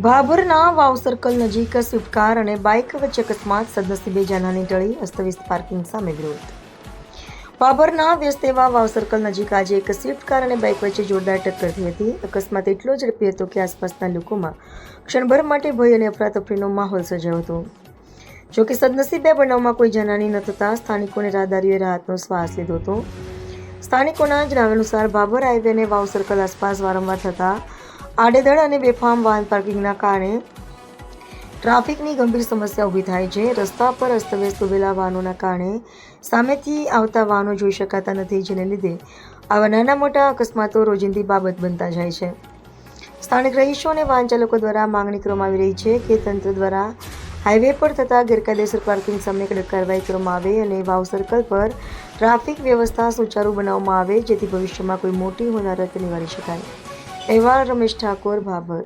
ભાભરના વાવ circle નજીક Swift car અને bike વચ્ચે અકસ્માત, સદનસીબે જાનહાની ટળી, અસ્તવ્યસ્ત પાર્કિંગ સામે વિરોધ. ભાભરના વ્યસ્ત એવા વાવ સર્કલ નજીક આજે એક સ્વિફ્ટ કાર અને બાઇક વચ્ચે જોરદાર ટક્કર થઈ હતી. અકસ્માત એટલો ઝડપી હતો કે આસપાસના લોકોમાં ક્ષણભર માટે ભય અને અફરાતફરીનો માહોલ સર્જાયો હતો. જોકે સદનસીબે આ બનાવમાં કોઈ જાનહાની ન થતાં સ્થાનિકોને રાહદારીઓએ રાહતનો શ્વાસ લીધો હતો. સ્થાનિકોના જણાવ્યા અનુસાર ભાભર હાઈવે અને વાવ સર્કલ આસપાસ વારંવાર થતા આડેધડ અને બેફામ વાહન પાર્કિંગના કારણે ટ્રાફિકની ગંભીર સમસ્યા ઊભી થાય છે. રસ્તા પર અસ્તવ્યસ્ત ઉભેલા વાહનોના કારણે સામેથી આવતા વાહનો જોઈ શકાતા નથી, જેને લીધે આવા નાના મોટા અકસ્માતો રોજિંદી બાબત બનતા જાય છે. સ્થાનિક રહીશો અને વાહન ચાલકો દ્વારા માંગણી કરવામાં આવી રહી છે કે તંત્ર દ્વારા હાઈવે પર થતા ગેરકાયદેસર પાર્કિંગ સામે કડક કાર્યવાહી કરવામાં આવે અને વાવ સર્કલ પર ટ્રાફિક વ્યવસ્થા સુચારુ બનાવવામાં આવે, જેથી ભવિષ્યમાં કોઈ મોટી હોનારત નિવારી શકાય. અહેવાલ રમેશ ઠાકોર, ભાભર.